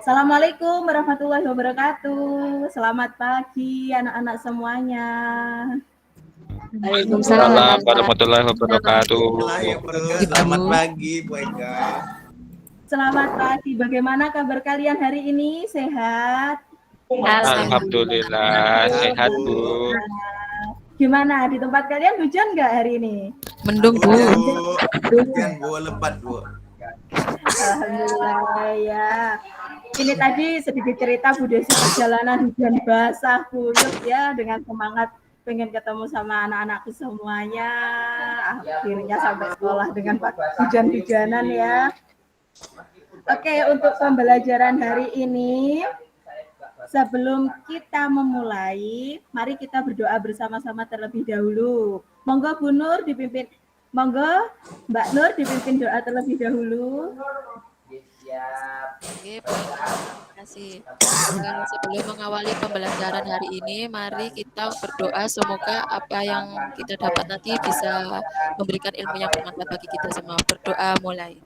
Assalamualaikum warahmatullahi wabarakatuh. Selamat pagi anak-anak semuanya. Waalaikumsalam warahmatullahi wabarakatuh. Selamat pagi Bu Eka. Selamat pagi. Bagaimana kabar kalian hari ini? Sehat? Alhamdulillah sehat Bu. Gimana di tempat kalian hujan nggak hari ini? Mendung Bu. Hujan Bu, lebat Bu. Alhamdulillah ya. Ini tadi sedikit cerita Bu Desi perjalanan hujan basah kuyup ya, dengan semangat pengen ketemu sama anak-anakku semuanya. Akhirnya sampai sekolah dengan hujan-hujanan ya. Oke, untuk pembelajaran hari ini, sebelum kita memulai, mari kita berdoa bersama-sama terlebih dahulu. Monggo Bu Nur dipimpin, monggo Mbak Nur dipimpin doa terlebih dahulu. Oke, terima kasih. Sebelum mengawali pembelajaran hari ini, mari kita berdoa semoga apa yang kita dapat nanti bisa memberikan ilmu yang bermanfaat bagi kita semua. Berdoa mulai.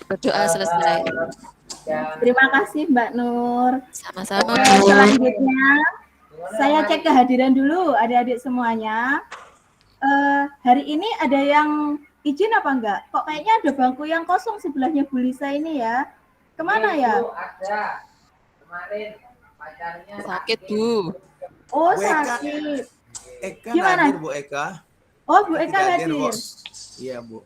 Berdoa selesai. Terima kasih Mbak Nur. Sama-sama. Selanjutnya, saya cek kehadiran dulu adik-adik semuanya. Hari ini ada yang izin apa enggak? Kok kayaknya ada bangku yang kosong sebelahnya Bu Lisa ini ya? Kemana ya? Ada. Kemarin pacarnya Sakit Bu. Oh, sakit. Eka Gimana? hadir Bu Eka. Oh, Bu Eka hadir. Iya Bu.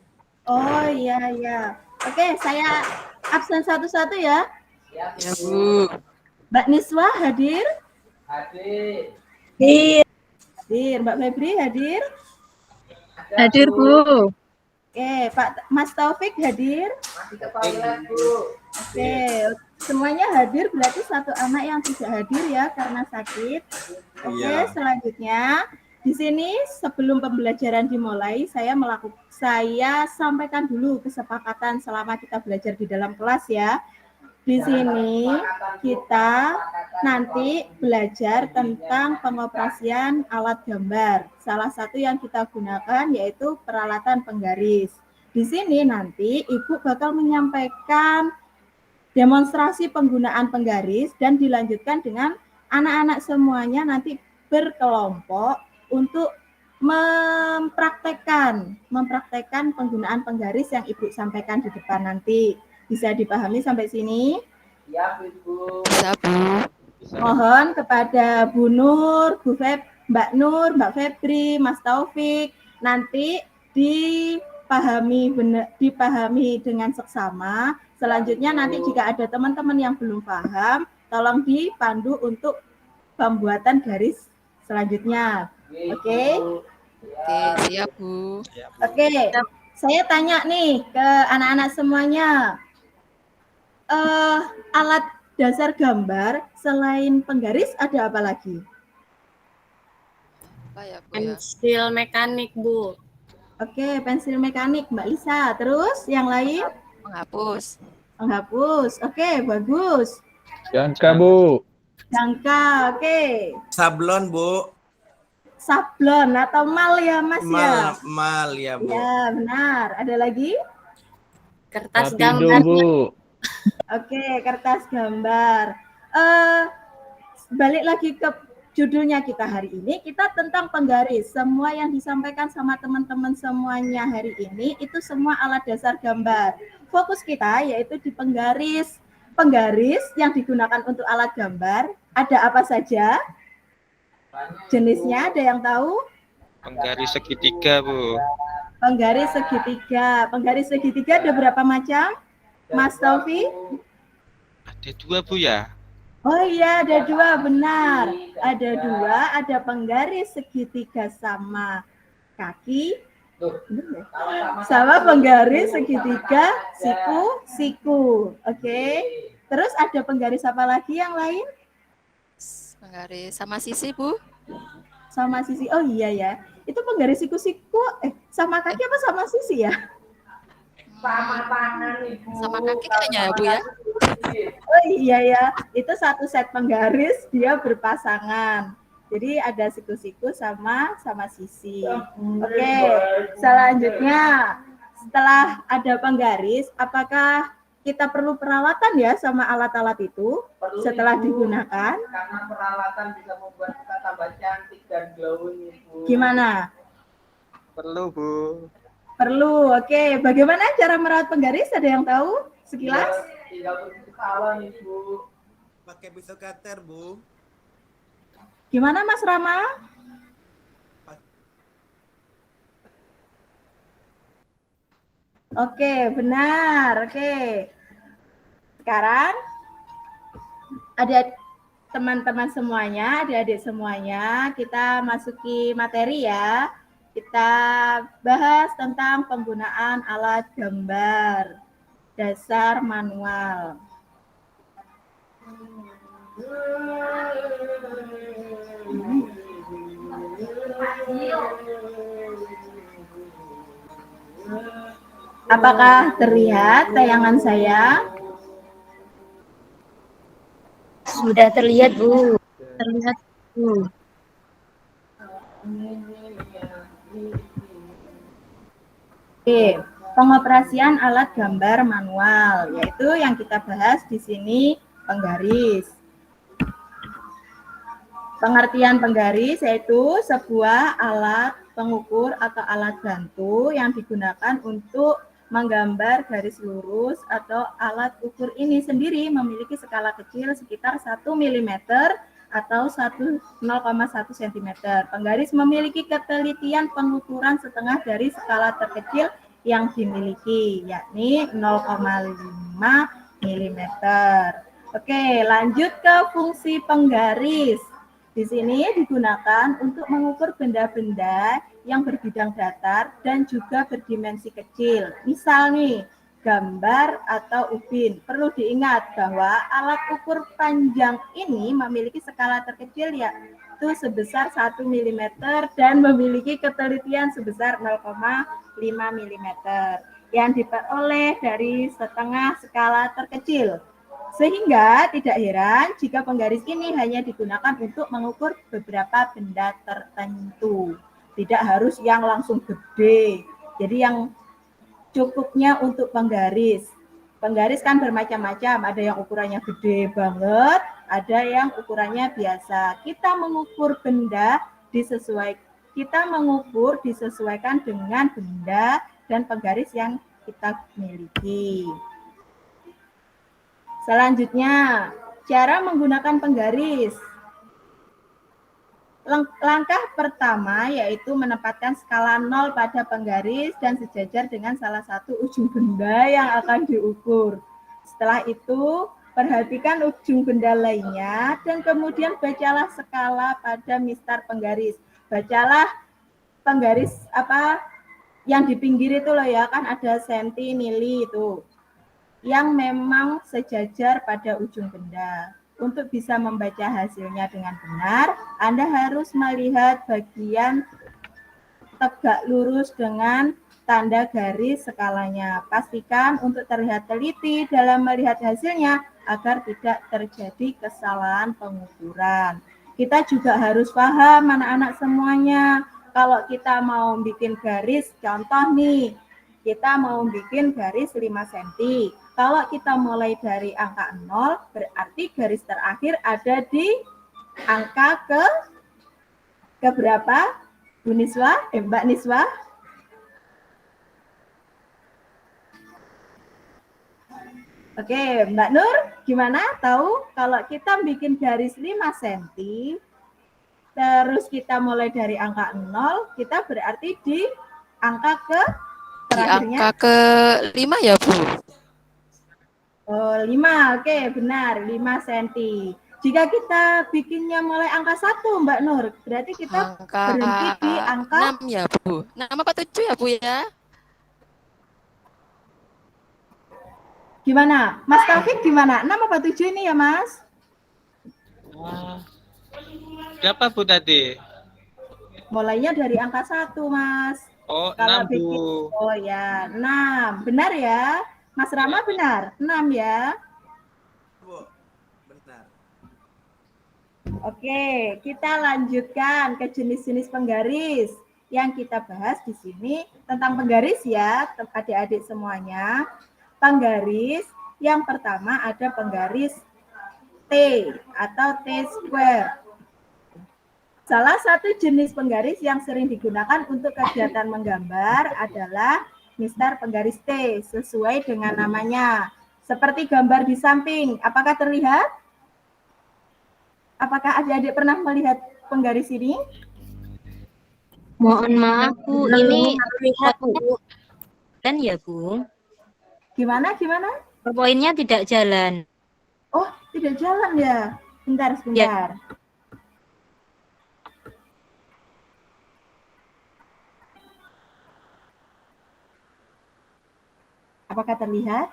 Oh iya. Oke, saya absen satu-satu ya. Ya Bu. Mbak Niswa hadir. hadir. Hadir. Mbak Febri hadir. Hadir Bu. Oke, Pak Mas Taufik hadir. Masih ke toilet Bu. Oke, semuanya hadir, berarti satu anak yang tidak hadir ya karena sakit. Oke, Iya. selanjutnya di sini sebelum pembelajaran dimulai, saya sampaikan dulu kesepakatan selama kita belajar di dalam kelas ya. Di sini kita nanti belajar tentang pengoperasian alat gambar. Salah satu yang kita gunakan yaitu peralatan penggaris. Di sini nanti Ibu bakal menyampaikan demonstrasi penggunaan penggaris dan dilanjutkan dengan anak-anak semuanya nanti berkelompok untuk mempraktekkan penggunaan penggaris yang Ibu sampaikan di depan nanti. Bisa dipahami sampai sini? Ya Bu. Bisa Bu. Mohon kepada Bu Nur, Mbak Nur, Mbak Febri, Mas Taufik nanti dipahami dengan seksama. Selanjutnya nanti jika ada teman-teman yang belum paham, tolong dipandu untuk pembuatan garis selanjutnya. Oke? Oke, siap Bu. Oke. Saya tanya nih ke anak-anak semuanya. Alat dasar gambar selain penggaris ada apa lagi? Apa ya Bu ya? Pensil mekanik Bu. Oke, pensil mekanik Mbak Lisa. Terus yang lain? Menghapus. Menghapus. Oke, bagus. Jangka Bu. Jangka, oke. Sablon Bu. Sablon atau mal ya Mas ya? Mal ya Bu. Ya, benar. Ada lagi? Kertas Rapido gambar. Bu. Oke, kertas gambar. Balik lagi ke judulnya kita hari ini, kita tentang penggaris. Semua yang disampaikan sama teman-teman semuanya hari ini, itu semua alat dasar gambar. Fokus kita yaitu di penggaris. Penggaris yang digunakan untuk alat gambar, ada apa saja? Jenisnya ada yang tahu? Penggaris segitiga Bu. Penggaris segitiga. Penggaris segitiga ada berapa macam? Mas Taufik? Ada 2 Bu ya. Oh iya, ada 2, benar. Ada 2, ada penggaris segitiga sama kaki. Sama penggaris segitiga siku. Oke. Terus ada penggaris apa lagi yang lain? Penggaris sama sisi Bu. Sama sisi. Oh iya ya. Itu penggaris siku-siku sama kaki apa sama sisi ya? Sama tangan Ibu. Sama kaki kayaknya ya Bu ya. Oh iya ya. Itu satu set penggaris, dia berpasangan. Jadi ada siku-siku sama sisi. Oke. Selanjutnya setelah ada penggaris, apakah kita perlu perawatan ya sama alat-alat itu Perlu, setelah Ibu. digunakan? Karena peralatan bisa membuat kita tambah cantik dan glowing, Ibu. Gimana? Perlu, Bu. Perlu. Oke, bagaimana cara merawat penggaris? Ada yang tahu? Sekilas? Tinggal tutup salon, Ibu. Pakai pisau cutter, Bu. Gimana Mas Rama? Oke, benar. Oke. Sekarang ada teman-teman semuanya, adik-adik semuanya, kita masuki materi ya. Kita bahas tentang penggunaan alat gambar dasar manual. Apakah terlihat tayangan saya? Sudah terlihat, Bu. Terlihat, Bu. Oke, pengoperasian alat gambar manual, yaitu yang kita bahas di sini penggaris. Pengertian penggaris yaitu sebuah alat pengukur atau alat bantu yang digunakan untuk menggambar garis lurus, atau alat ukur ini sendiri memiliki skala kecil sekitar 1 mm atau 0,1 cm. Penggaris memiliki ketelitian pengukuran setengah dari skala terkecil yang dimiliki, yakni 0,5 mm. Oke, lanjut ke fungsi penggaris. Di sini digunakan untuk mengukur benda-benda yang berbidang datar dan juga berdimensi kecil. Misal nih, gambar atau ubin. Perlu diingat bahwa alat ukur panjang ini memiliki skala terkecil yaitu sebesar 1 mm dan memiliki ketelitian sebesar 0,5 mm yang diperoleh dari setengah skala terkecil. Sehingga tidak heran jika penggaris ini hanya digunakan untuk mengukur beberapa benda tertentu. Tidak harus yang langsung gede. Jadi yang cukupnya untuk penggaris. Penggaris kan bermacam-macam, ada yang ukurannya gede banget, ada yang ukurannya biasa. Kita mengukur disesuaikan dengan benda dan penggaris yang kita miliki. Selanjutnya, cara menggunakan penggaris. Langkah pertama yaitu menempatkan skala 0 pada penggaris dan sejajar dengan salah satu ujung benda yang akan diukur. Setelah itu, perhatikan ujung benda lainnya dan kemudian bacalah skala pada mistar penggaris. Bacalah penggaris yang di pinggir itu loh ya, kan ada senti, mili itu, yang memang sejajar pada ujung benda. Untuk bisa membaca hasilnya dengan benar, Anda harus melihat bagian tegak lurus dengan tanda garis skalanya. Pastikan untuk terlihat teliti dalam melihat hasilnya agar tidak terjadi kesalahan pengukuran. Kita juga harus paham anak-anak semuanya. Kalau kita mau bikin garis, contoh nih, kita mau bikin garis 5 cm. Kalau kita mulai dari angka 0, berarti garis terakhir ada di angka ke berapa? Bu Niswa? Mbak Niswa? Oke, Mbak Nur, gimana? Tahu kalau kita bikin garis 5 cm, terus kita mulai dari angka 0, kita berarti di angka terakhirnya? Di angka ke-5 ya, Bu? Oh, 5, oke, benar, 5 cm. Jika kita bikinnya mulai angka 1, Mbak Nur, berarti kita berhenti di angka 6 ya, Bu? 6 apa 7 ya, Bu ya? Gimana? Mas Taufik gimana? 6 apa 7 ini ya, Mas? Berapa, Bu, tadi? Mulainya dari angka 1, Mas. Oh, Kalau 6, bikin, Bu. oh ya, 6. Benar ya? Mas Rama benar? 6 ya? Bu, benar. Oke, kita lanjutkan ke jenis-jenis penggaris. yang kita bahas di sini tentang penggaris ya, adik-adik semuanya. Penggaris yang pertama ada penggaris T atau T square. Salah satu jenis penggaris yang sering digunakan untuk kegiatan menggambar adalah mistar penggaris T sesuai dengan namanya. Seperti gambar di samping, apakah terlihat? Apakah adik-adik pernah melihat penggaris ini? Mohon maaf Bu, ini Lihat Bu. dan ya Bu, Gimana? poinnya tidak jalan. Oh, tidak jalan ya. Bentar, sebentar. Apakah terlihat?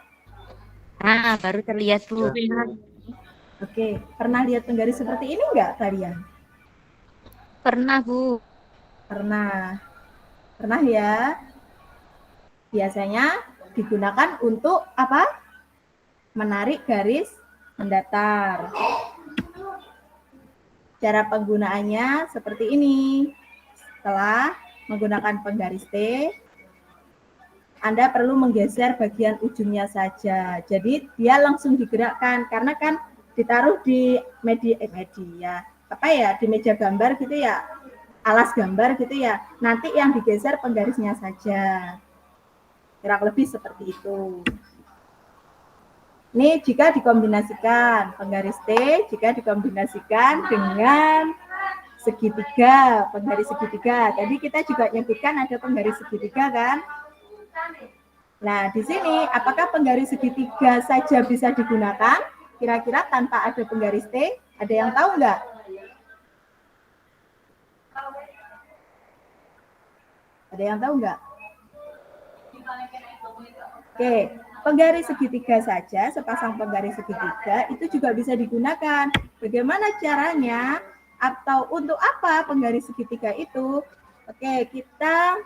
Ah, baru terlihat Bu. Oke, pernah lihat penggaris seperti ini enggak kalian? Pernah Bu. Pernah ya. Biasanya digunakan untuk apa? Menarik garis mendatar. Cara penggunaannya seperti ini. Setelah menggunakan penggaris T, Anda perlu menggeser bagian ujungnya saja. Jadi dia langsung digerakkan karena kan ditaruh di di meja gambar gitu ya, alas gambar gitu ya. Nanti yang digeser penggarisnya saja. Kurang lebih seperti itu. Ini jika dikombinasikan penggaris T jika dikombinasikan dengan segitiga, penggaris segitiga. Tadi kita juga nyebutkan ada penggaris segitiga kan? Nah, di sini apakah penggaris segitiga saja bisa digunakan? Kira-kira tanpa ada penggaris T, ada yang tahu nggak? Ada yang tahu nggak? Oke, penggaris segitiga saja, sepasang penggaris segitiga itu juga bisa digunakan. Bagaimana caranya atau untuk apa penggaris segitiga itu? Oke, kita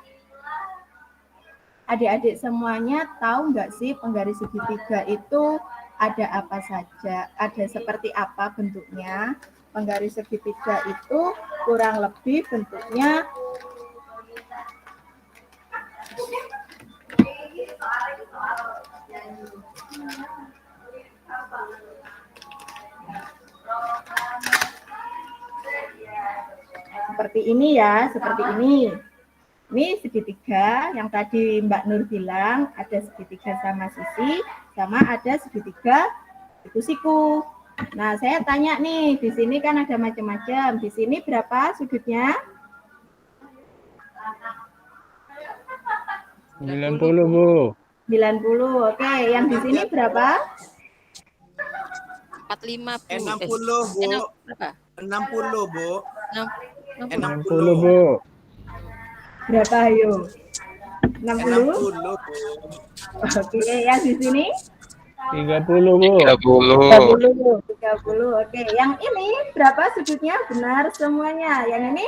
adik-adik semuanya tahu nggak sih penggaris segitiga itu ada apa saja? Ada seperti apa bentuknya? Penggaris segitiga itu kurang lebih bentuknya seperti ini ya, seperti ini. Ini segitiga yang tadi Mbak Nur bilang ada segitiga sama sisi, sama ada segitiga siku-siku. Nah, saya tanya nih, di sini kan ada macam-macam. Di sini berapa sudutnya? 90 Bu. 90. Oke, yang di sini berapa? 45 Bu. 60 Bu. Berapa? 60 Bu. 60 Bu. Berapa ayo? 60? 60 Bu. Oke, yang di sini? 30 Bu. 30. 30. Oke, yang ini berapa sudutnya? Benar semuanya. Yang ini?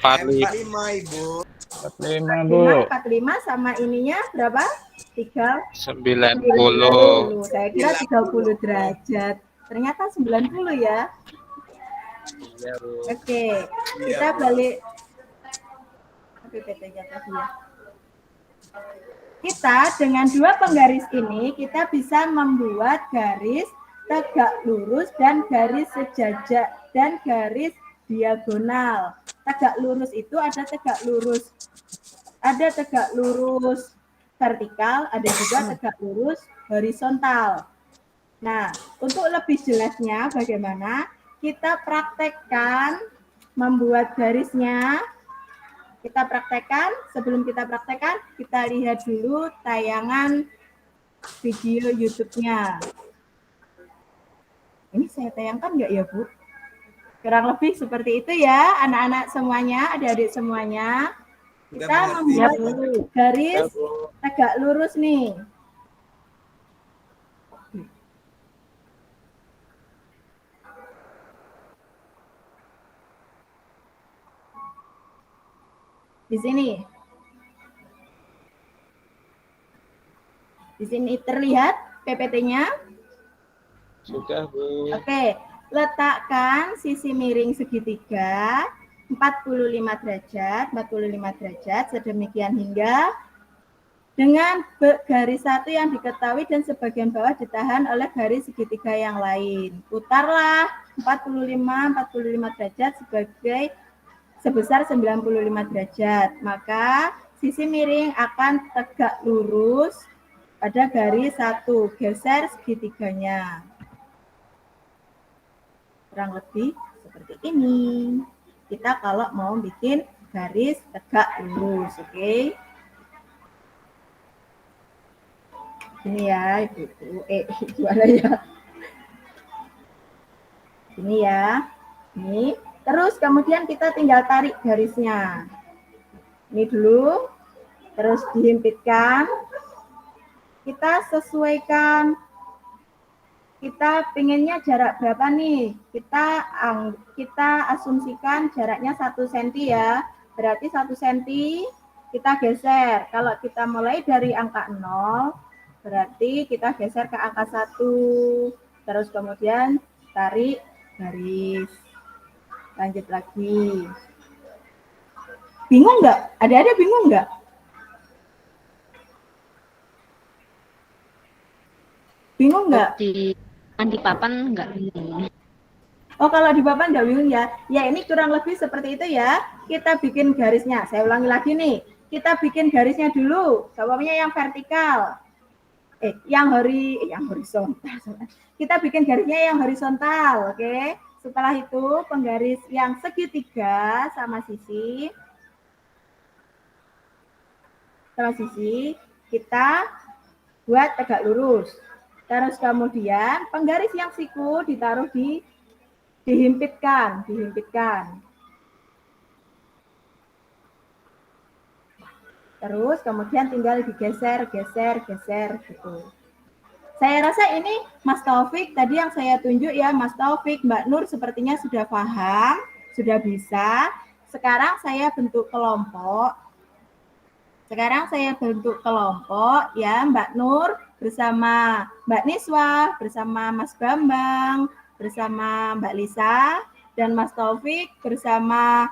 45. 45 Ibu. 45 Bu. 45 sama ininya berapa? 90. Saya kira 30 derajat. Ternyata 90 ya. Oke, kita balik. Kita dengan dua penggaris ini kita bisa membuat garis tegak lurus dan garis sejajar dan garis diagonal. Tegak lurus itu ada tegak lurus vertikal, ada juga tegak lurus horizontal. Nah, untuk lebih jelasnya bagaimana kita praktekkan membuat garisnya. Kita praktekkan, sebelum kita praktekkan, kita lihat dulu tayangan video YouTube-nya. Ini saya tayangkan nggak ya, Bu? Kurang lebih seperti itu ya, anak-anak semuanya, adik-adik semuanya. Kita membuat garis tegak lurus nih. Di sini. Di sini terlihat PPT-nya? Sudah Bu. Oke, letakkan sisi miring segitiga 45 derajat, sedemikian hingga dengan garis satu yang diketahui dan sebagian bawah ditahan oleh garis segitiga yang lain. Putarlah 45 derajat sebesar 95 derajat. Maka sisi miring akan tegak lurus pada garis satu. Geser segitiganya. Kurang lebih seperti ini. Kita kalau mau bikin garis tegak lurus, oke? Ini ya, Ibu. Gimana ya? Ini ya. Ini. Terus kemudian kita tinggal tarik garisnya. Ini dulu. Terus dihimpitkan. Kita sesuaikan. Kita pengennya jarak berapa nih? Kita asumsikan jaraknya 1 cm ya. Berarti 1 cm kita geser. Kalau kita mulai dari angka 0, berarti kita geser ke angka 1. Terus kemudian tarik garis. Lanjut lagi. Bingung nggak? Ada bingung nggak? Bingung nggak? Di papan nggak bingung. Oh, kalau di papan nggak bingung ya? Ya, ini kurang lebih seperti itu ya. Kita bikin garisnya. Saya ulangi lagi nih. Kita bikin garisnya dulu. Umpamanya yang vertikal. Yang horizontal. Kita bikin garisnya yang horizontal, oke? Setelah itu penggaris yang segitiga sama sisi. Sama sisi kita buat tegak lurus. Terus kemudian penggaris yang siku ditaruh dihimpitkan. Terus kemudian tinggal digeser gitu. Saya rasa ini Mas Taufik tadi yang saya tunjuk ya, Mas Taufik, Mbak Nur sepertinya sudah paham, sudah bisa. Sekarang saya bentuk kelompok ya, Mbak Nur bersama Mbak Niswa, bersama Mas Bambang, bersama Mbak Lisa, dan Mas Taufik bersama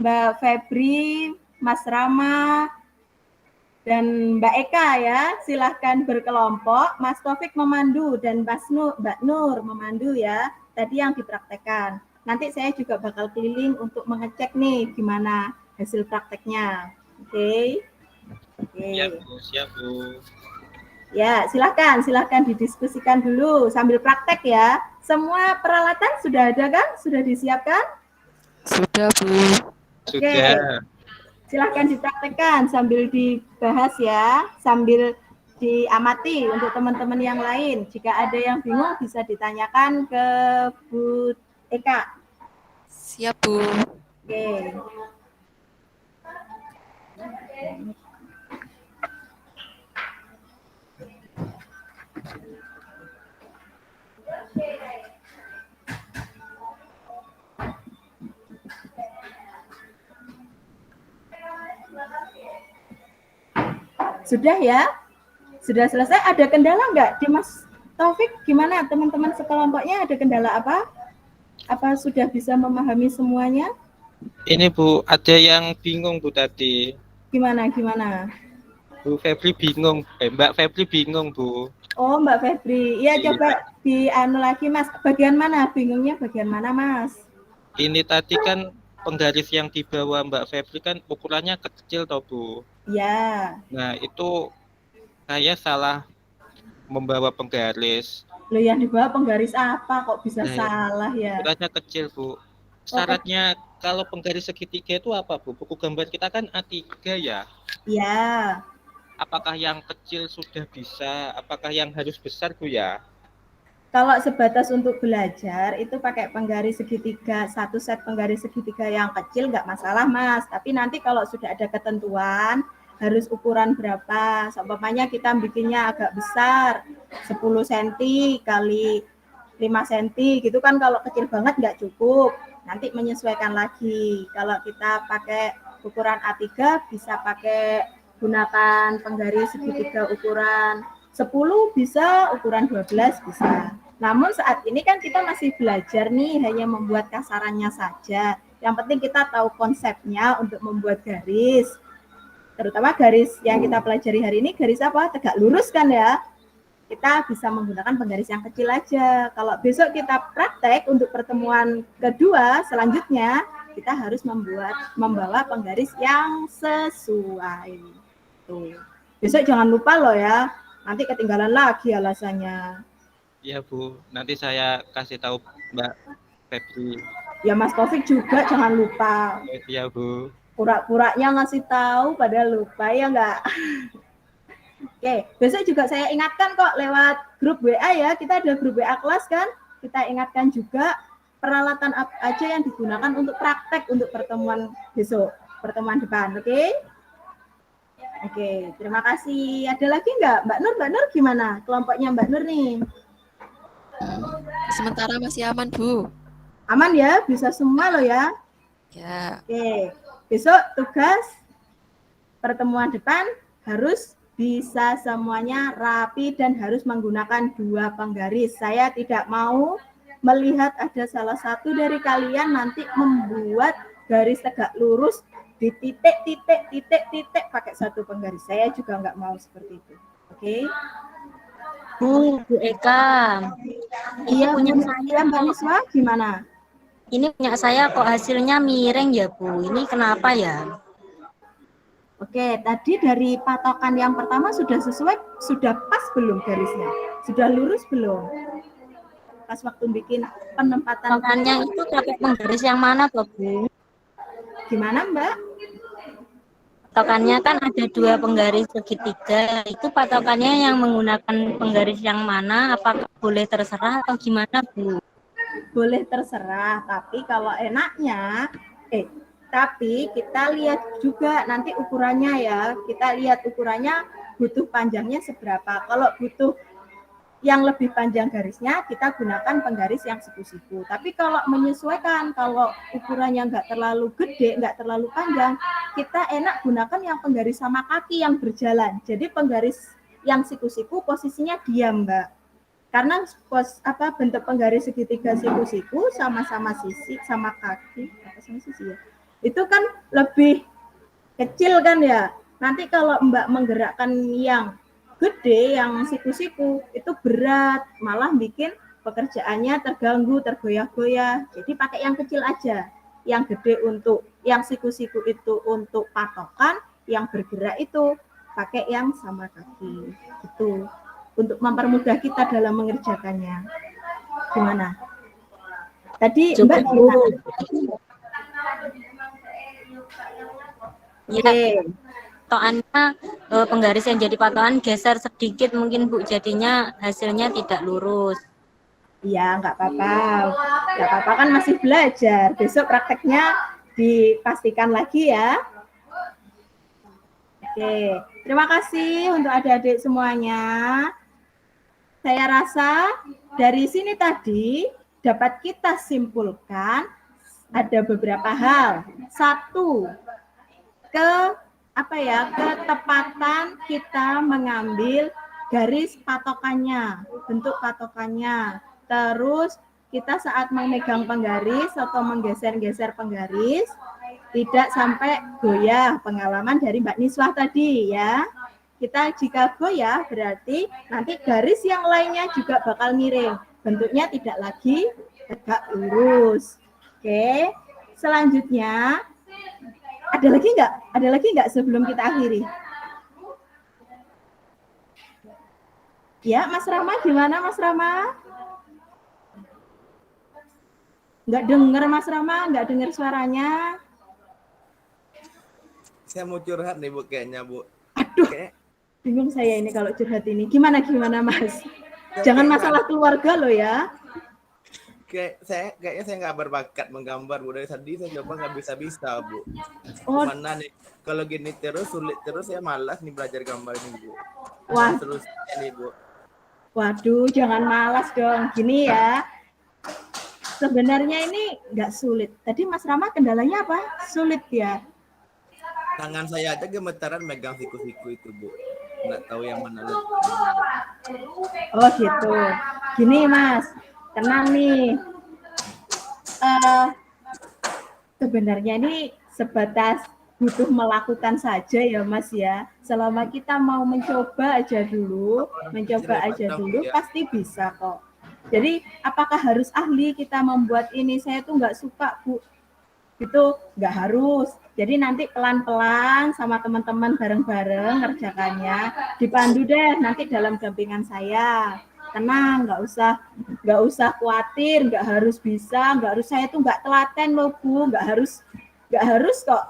Mbak Febri, Mas Rama, dan Mbak Eka ya. Silahkan berkelompok, Mas Taufik memandu dan Mbak Nur memandu ya. Tadi yang dipraktekkan. Nanti saya juga bakal keliling untuk mengecek nih gimana hasil prakteknya. Oke. Siap, Bu. Ya, silahkan didiskusikan dulu sambil praktek ya. Semua peralatan sudah ada kan? Sudah disiapkan? Sudah, Bu. Sudah. Silahkan dipraktekkan sambil dibahas ya, sambil diamati untuk teman-teman yang lain. Jika ada yang bingung bisa ditanyakan ke Bu Eka. Siap, Bu. Oke. Sudah ya? Sudah selesai? Ada kendala nggak di Mas Taufik? Gimana teman-teman sekelompoknya? Ada kendala apa? Apa sudah bisa memahami semuanya? Ini Bu, ada yang bingung Bu tadi. Gimana? Bu Febri bingung. Mbak Febri bingung Bu. Oh, Mbak Febri. Ya, Iya. coba dianu lagi Mas. Bagian mana? Bingungnya bagian mana Mas? Ini tadi kan penggaris yang di bawah Mbak Febri kan ukurannya kecil toh Bu. Ya. Nah itu saya salah membawa penggaris. Loh, yang di bawah penggaris apa kok bisa Nah, salah ya? ukurannya kecil Bu. Syaratnya kalau penggaris segitiga itu apa Bu? Buku gambar kita kan A3 ya. Ya. Apakah yang kecil sudah bisa? Apakah yang harus besar Bu ya? Kalau sebatas untuk belajar itu pakai penggaris segitiga, satu set penggaris segitiga yang kecil nggak masalah Mas. Tapi nanti kalau sudah ada ketentuan harus ukuran berapa. Seumpamanya kita bikinnya agak besar, 10 cm kali 5 cm gitu kan, kalau kecil banget nggak cukup. Nanti menyesuaikan lagi. Kalau kita pakai ukuran A3 bisa pakai gunakan penggaris segitiga ukuran 10 bisa, ukuran 12 bisa. Namun saat ini kan kita masih belajar nih, hanya membuat kasarannya saja. Yang penting kita tahu konsepnya untuk membuat garis. Terutama garis yang kita pelajari hari ini, garis apa? Tegak lurus kan ya. Kita bisa menggunakan penggaris yang kecil aja. Kalau besok kita praktek untuk pertemuan kedua selanjutnya, kita harus membawa penggaris yang sesuai. Tuh. Besok jangan lupa loh ya, nanti ketinggalan lagi alasannya. Iya Bu, nanti saya kasih tahu Mbak Febri. Ya Mas Taufik juga jangan lupa. Iya Bu. Pura-puranya ngasih tahu padahal lupa ya enggak? Oke, besok juga saya ingatkan kok lewat grup WA ya. Kita ada grup WA kelas kan? Kita ingatkan juga peralatan apa aja yang digunakan untuk praktek untuk pertemuan besok, pertemuan depan, oke? Oke, terima kasih. Ada lagi nggak? Mbak Nur gimana? Kelompoknya Mbak Nur nih. Sementara masih aman, Bu. Aman ya? Bisa semua loh ya? Ya. Oke, besok tugas pertemuan depan harus bisa semuanya rapi dan harus menggunakan 2 penggaris. Saya tidak mau melihat ada salah satu dari kalian nanti membuat garis tegak lurus di titik pakai 1 penggaris. Saya juga nggak mau seperti itu. Oke? Bu Eka. Iya, punya saya Mbak Niswa gimana? Ini punya saya kok hasilnya miring ya Bu. Ini kenapa ya? Oke, tadi dari patokan yang pertama sudah sesuai, sudah pas belum garisnya? Sudah lurus belum? Pas waktu bikin penempatan. Patokannya itu pakai penggaris yang mana Bu? Gimana Mbak? Patokannya kan ada 2 penggaris segitiga. Itu patokannya yang menggunakan penggaris yang mana? Apakah boleh terserah atau gimana Bu? Boleh terserah, tapi kalau enaknya, tapi kita lihat juga nanti ukurannya ya. Kita lihat ukurannya butuh panjangnya seberapa. Kalau butuh yang lebih panjang garisnya, kita gunakan penggaris yang siku-siku. Tapi kalau menyesuaikan, kalau ukurannya nggak terlalu gede, nggak terlalu panjang, kita enak gunakan yang penggaris sama kaki yang berjalan. Jadi penggaris yang siku-siku posisinya diam, Mbak. Karena bentuk penggaris segitiga siku-siku sama-sama sisi, sama kaki, sama sisi ya. Itu kan lebih kecil kan ya. Nanti kalau Mbak menggerakkan yang gede, yang siku-siku, itu berat, malah bikin pekerjaannya terganggu, tergoyah-goyah. Jadi pakai yang kecil aja. Yang gede untuk, yang siku-siku itu untuk patokan, yang bergerak itu pakai yang sama kaki. Itu untuk mempermudah kita dalam mengerjakannya. Gimana? Tadi Mbak gimana? Ya, patokannya penggaris yang jadi patokan geser sedikit mungkin Bu, jadinya hasilnya tidak lurus. Iya, nggak apa-apa. Nggak apa-apa kan masih belajar. Besok prakteknya dipastikan lagi ya. Oke, terima kasih untuk adik-adik semuanya. Saya rasa dari sini tadi dapat kita simpulkan ada beberapa hal. 1, ketepatan kita mengambil garis patokannya, bentuk patokannya. Terus kita saat memegang penggaris atau menggeser-geser penggaris tidak sampai goyah, pengalaman dari Mbak Niswah tadi ya. Kita jika goyah berarti nanti garis yang lainnya juga bakal miring. Bentuknya tidak lagi tegak lurus. Oke, selanjutnya ada lagi nggak? Ada lagi nggak sebelum kita akhiri? Ya, Mas Rama gimana Mas Rama? Nggak dengar Mas Rama, nggak dengar suaranya. Saya mau curhat nih Bu kayaknya Bu. Aduh, bingung saya ini kalau curhat ini. Gimana Mas? Jangan masalah keluarga loh ya. Kayaknya saya nggak berbakat menggambar Bu. Dari tadi saya coba nggak bisa Bu. Oh. Mana nih? Kalau gini terus sulit terus saya malas nih belajar gambar ini Bu. Wah. Terus ini Bu. Waduh, jangan malas dong. Gini ya. Sebenarnya ini nggak sulit. Tadi Mas Rama kendalanya apa? Sulit ya. Tangan saya aja gemetaran megang siku-siku itu Bu. Nggak tahu yang mana lebih. Oh gitu. Gini Mas, tenang nih. sebenarnya ini sebatas butuh melakukan saja ya Mas ya. Selama kita mau mencoba aja dulu, pasti bisa kok. Jadi apakah harus ahli kita membuat ini? Saya tuh nggak suka Bu. Itu nggak harus. Jadi nanti pelan-pelan sama teman-teman bareng-bareng ngerjakannya. Dipandu deh nanti dalam dampingan saya. Tenang, nggak usah khawatir, nggak harus bisa, nggak harus, saya tuh nggak telaten loh Bu, nggak harus kok,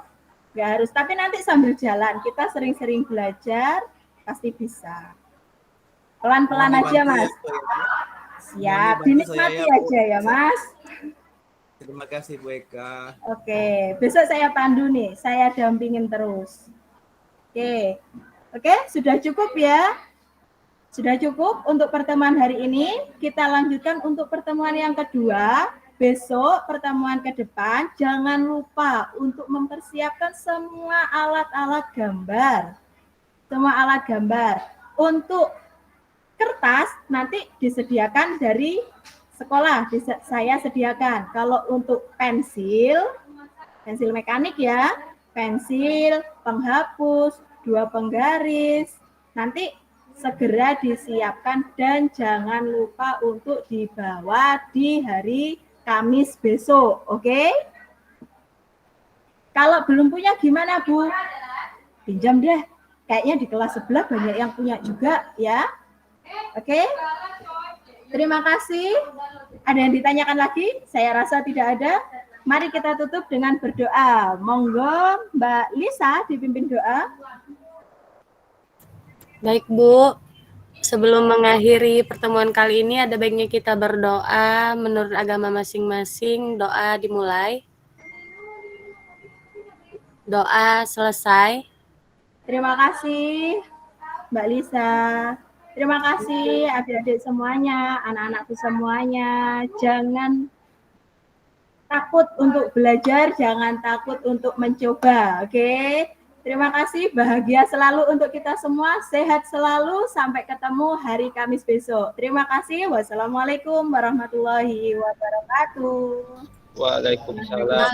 nggak harus. Tapi nanti sambil jalan kita sering-sering belajar pasti bisa. Pelan-pelan aja Mas. Siap, dinikmati aja ya Mas. Terima kasih Bu Eka. Oke, besok saya pandu nih, saya dampingin terus. Oke, sudah cukup ya? Sudah cukup untuk pertemuan hari ini. Kita lanjutkan untuk pertemuan yang kedua. Besok pertemuan ke depan, jangan lupa untuk mempersiapkan semua alat-alat gambar. Semua alat gambar. Untuk kertas nanti disediakan dari sekolah, saya sediakan. Kalau untuk pensil mekanik ya, pensil, penghapus, 2 penggaris, nanti segera disiapkan dan jangan lupa untuk dibawa di hari Kamis besok, oke? Kalau belum punya gimana Bu? Pinjam deh, kayaknya di kelas sebelah banyak yang punya juga ya. Oke? Terima kasih. Ada yang ditanyakan lagi? Saya rasa tidak ada. Mari kita tutup dengan berdoa. Monggo Mbak Lisa dipimpin doa. Baik Bu, sebelum mengakhiri pertemuan kali ini ada baiknya kita berdoa menurut agama masing-masing. Doa dimulai. Doa selesai. Terima kasih Mbak Lisa. Terima kasih adik-adik semuanya, anak-anakku semuanya. Jangan takut untuk belajar, jangan takut untuk mencoba, oke? Terima kasih, bahagia selalu untuk kita semua, sehat selalu, sampai ketemu hari Kamis besok. Terima kasih, wassalamualaikum warahmatullahi wabarakatuh. Waalaikumsalam.